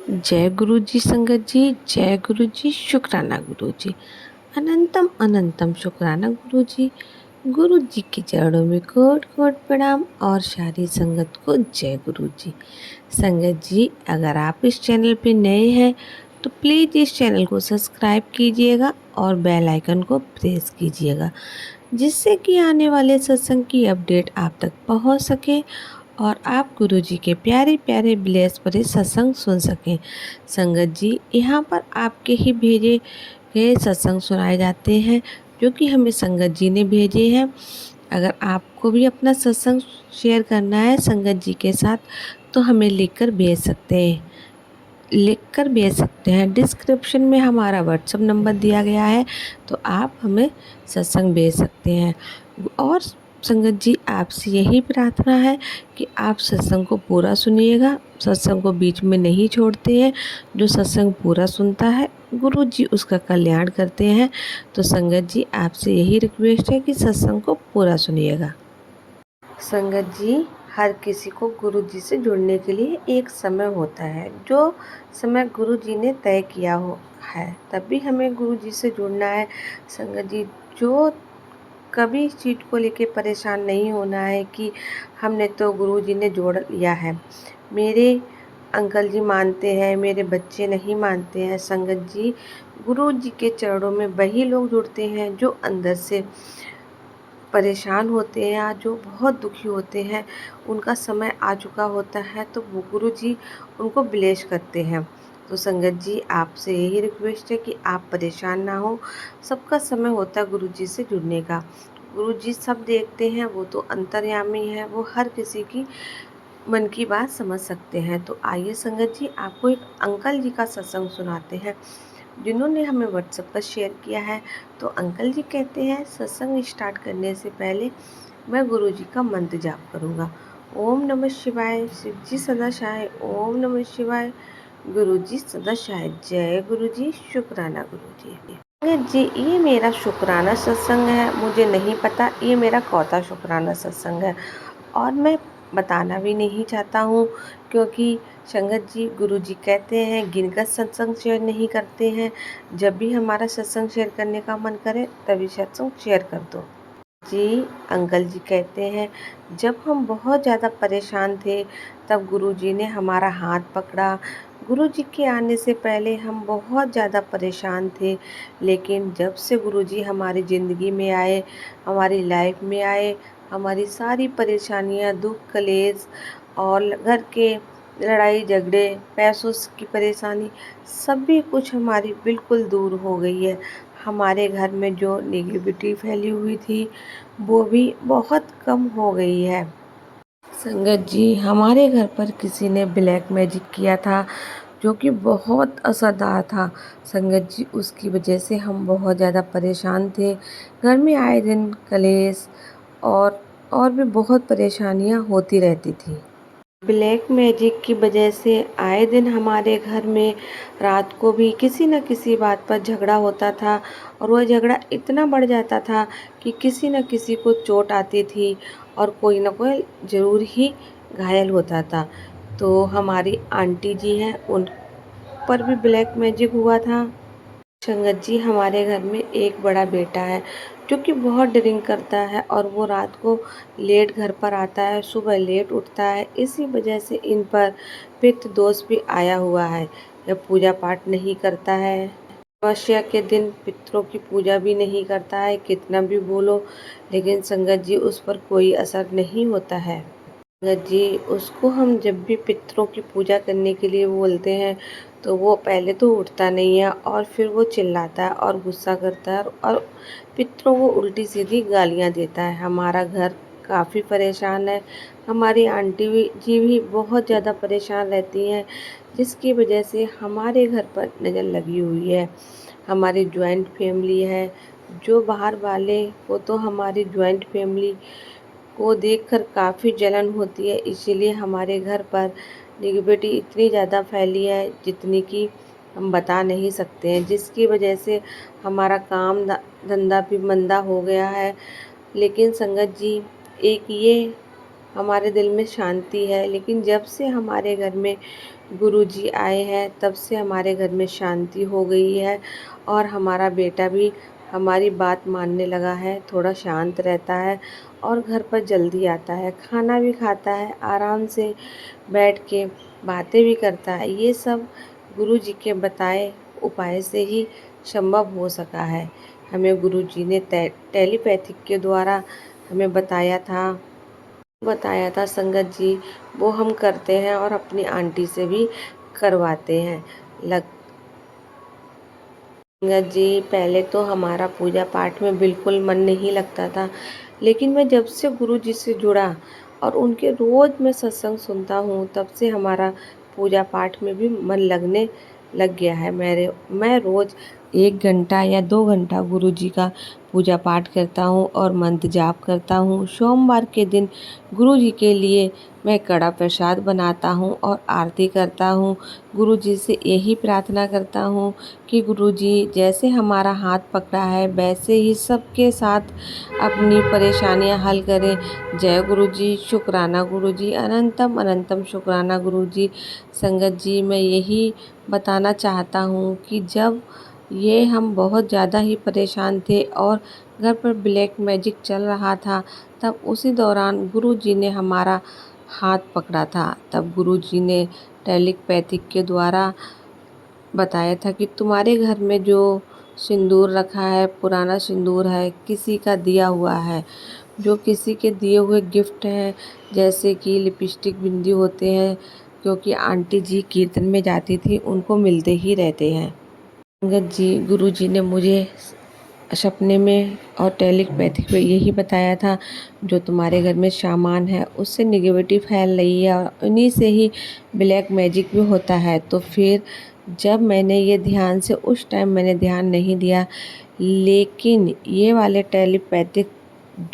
जय गुरु जी संगत जी, जय गुरु जी, शुक्राना गुरु जी। अनंतम अनंतम शुक्राना गुरु जी। गुरु जी के चरणों में कोट कोट प्रणाम और सारी संगत को जय गुरु जी। संगत जी, अगर आप इस चैनल पे नए हैं तो प्लीज़ इस चैनल को सब्सक्राइब कीजिएगा और बेल आइकन को प्रेस कीजिएगा, जिससे कि आने वाले सत्संग की अपडेट आप तक पहुंच सके और आप गुरु जी के प्यारे प्यारे ब्लेस भरे सत्संग सुन सकें। संगत जी, यहाँ पर आपके ही भेजे गए सत्संग सुनाए जाते हैं, जो कि हमें संगत जी ने भेजे हैं। अगर आपको भी अपना सत्संग शेयर करना है संगत जी के साथ तो हमें लिखकर भेज सकते हैं। डिस्क्रिप्शन में हमारा व्हाट्सएप नंबर दिया गया है, तो आप हमें सत्संग भेज सकते हैं। और संगत जी, आपसे यही प्रार्थना है कि आप सत्संग को पूरा सुनिएगा, सत्संग को बीच में नहीं छोड़ते हैं। जो सत्संग पूरा सुनता है गुरु जी उसका कल्याण करते हैं। तो संगत जी, आपसे यही रिक्वेस्ट है कि सत्संग को पूरा सुनिएगा। संगत जी, हर किसी को गुरु जी से जुड़ने के लिए एक समय होता है, जो समय गुरु जी ने तय किया हो है, तभी हमें गुरु जी से जुड़ना है। संगत जी, जो कभी इस चीज़ को लेके परेशान नहीं होना है कि हमने तो गुरु जी ने जोड़ लिया है, मेरे अंकल जी मानते हैं, मेरे बच्चे नहीं मानते हैं। संगत जी, गुरु जी के चरणों में वही लोग जुड़ते हैं जो अंदर से परेशान होते हैं या जो बहुत दुखी होते हैं, उनका समय आ चुका होता है तो वो गुरु जी उनको ब्लेस करते हैं। तो संगत जी, आपसे यही रिक्वेस्ट है कि आप परेशान ना हो। सबका समय होता है गुरु जी से जुड़ने का। गुरु जी सब देखते हैं, वो तो अंतर्यामी है, वो हर किसी की मन की बात समझ सकते हैं। तो आइए संगत जी, आपको एक अंकल जी का सत्संग सुनाते हैं, जिन्होंने हमें व्हाट्सएप पर शेयर किया है। तो अंकल जी कहते हैं, सत्संग स्टार्ट करने से पहले मैं गुरु जी का मंत्र जाप करूँगा। ओम नमः शिवाय, शिव जी सदा सहाय। ओम नमः शिवाय, गुरु जी सदा सहाय। जय गुरु जी, शुक्राना गुरु जी। संगत जी, ये मेरा शुक्राना सत्संग है। मुझे नहीं पता ये मेरा कौता शुक्राना सत्संग है, और मैं बताना भी नहीं चाहता हूँ, क्योंकि संगत जी, गुरु जी कहते हैं गिनकर सत्संग शेयर नहीं करते हैं। जब भी हमारा सत्संग शेयर करने का मन करे तभी सत्संग शेयर कर दो। जी, अंकल जी कहते हैं, जब हम बहुत ज़्यादा परेशान थे तब गुरु जी ने हमारा हाथ पकड़ा। गुरु जी के आने से पहले हम बहुत ज़्यादा परेशान थे, लेकिन जब से गुरु जी हमारी ज़िंदगी में आए, हमारी लाइफ में आए, हमारी सारी परेशानियां, दुख, कलेश और घर के लड़ाई झगड़े, पैसों की परेशानी, सभी कुछ हमारी बिल्कुल दूर हो गई है। हमारे घर में जो नेगेटिविटी फैली हुई थी वो भी बहुत कम हो गई है। संगत जी, हमारे घर पर किसी ने ब्लैक मैजिक किया था, जो कि बहुत असरदार था। संगत जी, उसकी वजह से हम बहुत ज़्यादा परेशान थे। घर में आए दिन कलेश और भी बहुत परेशानियां होती रहती थी। ब्लैक मैजिक की वजह से आए दिन हमारे घर में रात को भी किसी न किसी बात पर झगड़ा होता था, और वह झगड़ा इतना बढ़ जाता था कि किसी न किसी को चोट आती थी और कोई न कोई ज़रूर ही घायल होता था। तो हमारी आंटी जी हैं, उन पर भी ब्लैक मैजिक हुआ था। संगत जी, हमारे घर में एक बड़ा बेटा है जो कि बहुत ड्रिंक करता है, और वो रात को लेट घर पर आता है, सुबह लेट उठता है। इसी वजह से इन पर पितृ दोष भी आया हुआ है। यह पूजा पाठ नहीं करता है, अमावस्या के दिन पितरों की पूजा भी नहीं करता है। कितना भी बोलो, लेकिन संगत जी उस पर कोई असर नहीं होता है। संगत जी, उसको हम जब भी पितरों की पूजा करने के लिए बोलते हैं तो वो पहले तो उठता नहीं है, और फिर वो चिल्लाता है और गुस्सा करता है और पितरों को उल्टी सीधी गालियाँ देता है। हमारा घर काफ़ी परेशान है। हमारी जी भी बहुत ज़्यादा परेशान रहती हैं, जिसकी वजह से हमारे घर पर नज़र लगी हुई है। हमारी जॉइंट फैमिली है, जो बाहर वाले को तो हमारी जॉइंट फैमिली को देखकर काफ़ी जलन होती है, इसीलिए हमारे घर पर नेगेटिविटी इतनी ज़्यादा फैली है जितनी कि हम बता नहीं सकते हैं, जिसकी वजह से हमारा काम धंधा भी मंदा हो गया है। लेकिन संगत जी, एक ये हमारे दिल में शांति है, लेकिन जब से हमारे घर में गुरुजी आए हैं तब से हमारे घर में शांति हो गई है और हमारा बेटा भी हमारी बात मानने लगा है, थोड़ा शांत रहता है और घर पर जल्दी आता है, खाना भी खाता है, आराम से बैठ के बातें भी करता है। ये सब गुरुजी के बताए उपाय से ही संभव हो सका है। हमें गुरुजी ने टेलीपैथिक के द्वारा हमें बताया था संगत जी, वो हम करते हैं और अपनी आंटी से भी करवाते हैं। संगत जी, पहले तो हमारा पूजा पाठ में बिल्कुल मन नहीं लगता था, लेकिन मैं जब से गुरु जी से जुड़ा और उनके रोज़ मैं सत्संग सुनता हूँ, तब से हमारा पूजा पाठ में भी मन लगने लग गया है। मैं रोज़ 1 घंटा या 2 घंटा गुरु जी का पूजा पाठ करता हूँ और मंत्र जाप करता हूँ। सोमवार के दिन गुरु जी के लिए मैं कड़ा प्रसाद बनाता हूँ और आरती करता हूँ। गुरु जी से यही प्रार्थना करता हूँ कि गुरुजी जैसे हमारा हाथ पकड़ा है वैसे ही सबके साथ अपनी परेशानियां हल करें। जय गुरुजी, शुक्राना गुरुजी, अनंतम अनंतम शुक्राना गुरुजी। संगत जी, मैं यही बताना चाहता हूँ कि जब ये हम बहुत ज़्यादा ही परेशान थे और घर पर ब्लैक मैजिक चल रहा था, तब उसी दौरान गुरुजी ने हमारा हाथ पकड़ा था। तब गुरुजी ने टेलीपैथिक के द्वारा बताया था कि तुम्हारे घर में जो सिंदूर रखा है, पुराना सिंदूर है, किसी का दिया हुआ है, जो किसी के दिए हुए गिफ्ट हैं, जैसे कि लिपस्टिक, बिंदी होते हैं, क्योंकि आंटी जी कीर्तन में जाती थी, उनको मिलते ही रहते हैं। संगत जी, गुरु जी ने मुझे सपने में और टेलीपैथिक में यही बताया था, जो तुम्हारे घर में सामान है उससे निगेटिविटी फैल रही है और उन्हीं से ही ब्लैक मैजिक भी होता है। तो फिर जब मैंने ये ध्यान से, उस टाइम मैंने ध्यान नहीं दिया, लेकिन ये वाले टेलीपैथिक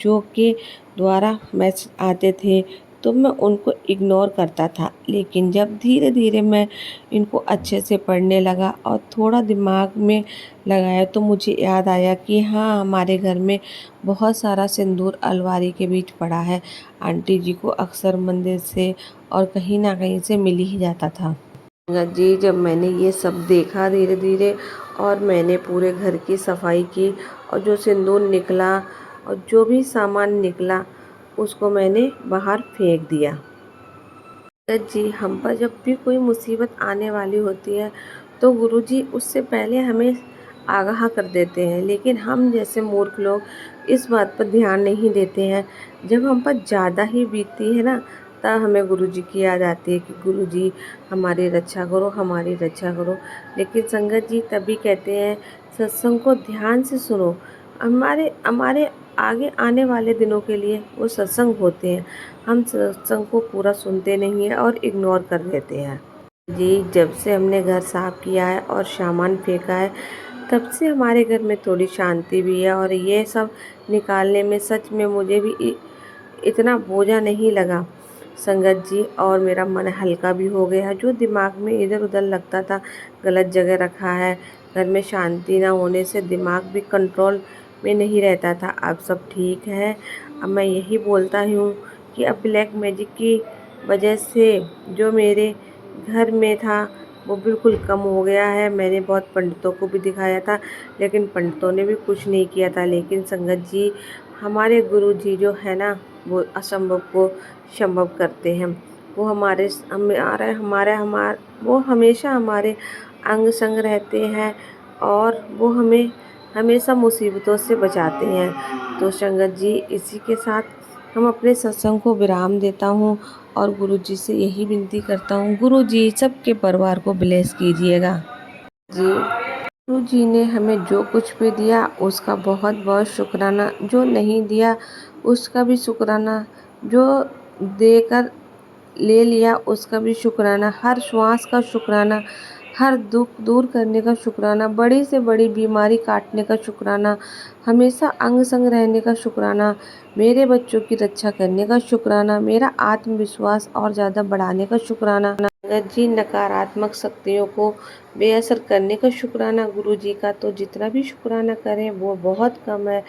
जो के द्वारा मैसेज आते थे तो मैं उनको इग्नोर करता था। लेकिन जब धीरे धीरे मैं इनको अच्छे से पढ़ने लगा और थोड़ा दिमाग में लगाया तो मुझे याद आया कि हाँ, हमारे घर में बहुत सारा सिंदूर अलमारी के बीच पड़ा है। आंटी जी को अक्सर मंदिर से और कहीं ना कहीं से मिल ही जाता था। संगत जी, जब मैंने ये सब देखा धीरे धीरे और मैंने पूरे घर की सफाई की और जो सिंदूर निकला और जो भी सामान निकला उसको मैंने बाहर फेंक दिया। संगत जी, हम पर जब भी कोई मुसीबत आने वाली होती है तो गुरुजी उससे पहले हमें आगाह कर देते हैं, लेकिन हम जैसे मूर्ख लोग इस बात पर ध्यान नहीं देते हैं। जब हम पर ज़्यादा ही बीतती है ना, तब हमें गुरुजी की याद आती है कि गुरुजी हमारी रक्षा करो, हमारी रक्षा करो। लेकिन संगत जी, तभी कहते हैं सत्संग को ध्यान से सुनो। हमारे हमारे आगे आने वाले दिनों के लिए वो सत्संग होते हैं। हम सत्संग को पूरा सुनते नहीं हैं और इग्नोर कर देते हैं। जी, जब से हमने घर साफ किया है और सामान फेंका है, तब से हमारे घर में थोड़ी शांति भी है और ये सब निकालने में सच में मुझे भी इतना बोझा नहीं लगा संगत जी, और मेरा मन हल्का भी हो गया। जो दिमाग में इधर उधर लगता था, गलत जगह रखा है, घर में शांति ना होने से दिमाग भी कंट्रोल में नहीं रहता था, अब सब ठीक है। अब मैं यही बोलता हूँ कि अब ब्लैक मैजिक की वजह से जो मेरे घर में था वो बिल्कुल कम हो गया है। मैंने बहुत पंडितों को भी दिखाया था, लेकिन पंडितों ने भी कुछ नहीं किया था। लेकिन संगत जी, हमारे गुरु जी जो है ना, वो असंभव को संभव करते हैं। वो वो हमेशा हमारे अंग संग रहते हैं और वो हमें हमेशा मुसीबतों से बचाते हैं। तो संगत जी, इसी के साथ हम अपने सत्संग को विराम देता हूँ और गुरुजी से यही विनती करता हूँ, गुरुजी सबके परिवार को ब्लेस कीजिएगा। जी, गुरुजी ने हमें जो कुछ भी दिया उसका बहुत बहुत शुक्राना, जो नहीं दिया उसका भी शुक्राना, जो देकर ले लिया उसका भी शुक्राना, हर श्वास का शुक्राना, हर दुख दूर करने का शुक्राना, बड़ी से बड़ी बीमारी काटने का शुक्राना, हमेशा अंग संग रहने का शुक्राना, मेरे बच्चों की रक्षा करने का शुक्राना, मेरा आत्मविश्वास और ज़्यादा बढ़ाने का शुक्राना, संगत जी नकारात्मक शक्तियों को बेअसर करने का शुक्राना गुरु जी का। तो जितना भी शुक्राना करें वो बहुत कम है।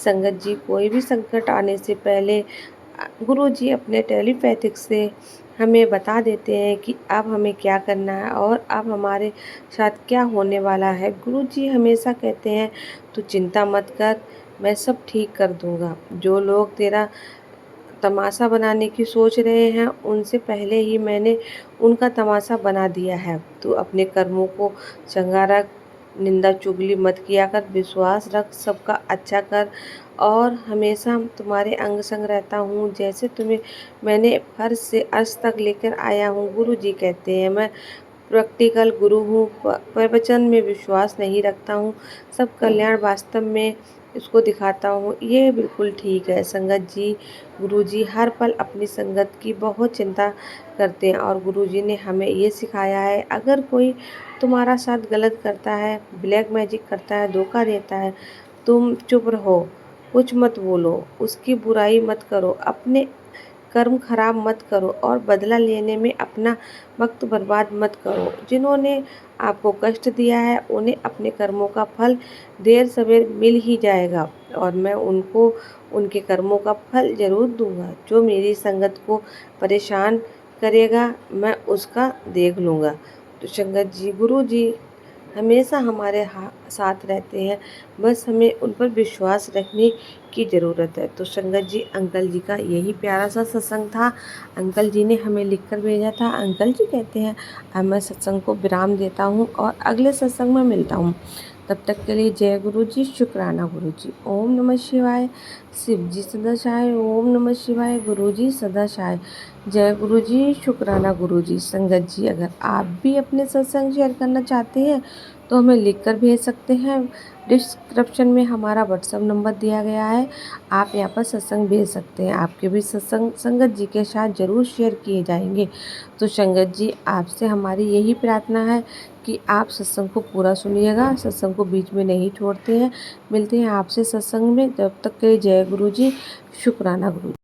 संगत जी, कोई भी संकट आने से पहले गुरु जी अपने टेलीपैथिक से हमें बता देते हैं कि अब हमें क्या करना है और अब हमारे साथ क्या होने वाला है। गुरुजी हमेशा कहते हैं तू चिंता मत कर, मैं सब ठीक कर दूँगा। जो लोग तेरा तमाशा बनाने की सोच रहे हैं उनसे पहले ही मैंने उनका तमाशा बना दिया है। तू अपने कर्मों को चंगा रख, निंदा चुगली मत किया कर, विश्वास रख, सबका अच्छा कर और हमेशा तुम्हारे अंग संग रहता हूँ। जैसे तुम्हें मैंने फर्श से अर्श तक लेकर आया हूँ। गुरुजी कहते हैं मैं प्रैक्टिकल गुरु हूँ, प्रवचन में विश्वास नहीं रखता हूँ, सब कल्याण वास्तव में इसको दिखाता हूँ। ये बिल्कुल ठीक है संगत जी। गुरुजी हर पल अपनी संगत की बहुत चिंता करते हैं और गुरुजी ने हमें ये सिखाया है अगर कोई तुम्हारा साथ गलत करता है, ब्लैक मैजिक करता है, धोखा देता है, तुम चुप रहो, कुछ मत बोलो, उसकी बुराई मत करो, अपने कर्म खराब मत करो और बदला लेने में अपना वक्त बर्बाद मत करो। जिन्होंने आपको कष्ट दिया है उन्हें अपने कर्मों का फल देर सवेर मिल ही जाएगा और मैं उनको उनके कर्मों का फल ज़रूर दूंगा। जो मेरी संगत को परेशान करेगा मैं उसका देख लूँगा। तो संगत जी, गुरु जी हमेशा हमारे साथ रहते हैं, बस हमें उन पर विश्वास रखने की ज़रूरत है। तो संगत जी, अंकल जी का यही प्यारा सा सत्संग था। अंकल जी ने हमें लिख कर भेजा था। अंकल जी कहते हैं अब मैं सत्संग को विराम देता हूँ और अगले सत्संग में मिलता हूँ। तब तक के लिए जय गुरु जी, शुक्राना गुरु जी। ओम नमः शिवाय। शिव जी सदा सहाय। ओम नमः शिवाय। गुरु जी सदा सहाय। जय गुरु जी, शुक्राना गुरु जी। संगत जी, अगर आप भी अपने सत्संग शेयर करना चाहते हैं तो हमें लिख कर भेज सकते हैं। डिस्क्रिप्शन में हमारा व्हाट्सएप नंबर दिया गया है, आप यहाँ पर सत्संग भेज सकते हैं। आपके भी सत्संग संगत जी के साथ ज़रूर शेयर किए जाएंगे। तो संगत जी, आपसे हमारी यही प्रार्थना है कि आप सत्संग को पूरा सुनिएगा, सत्संग को बीच में नहीं छोड़ते हैं। मिलते हैं आपसे सत्संग में, तब तक के लिए जय गुरु जी, शुक्राना गुरु जी।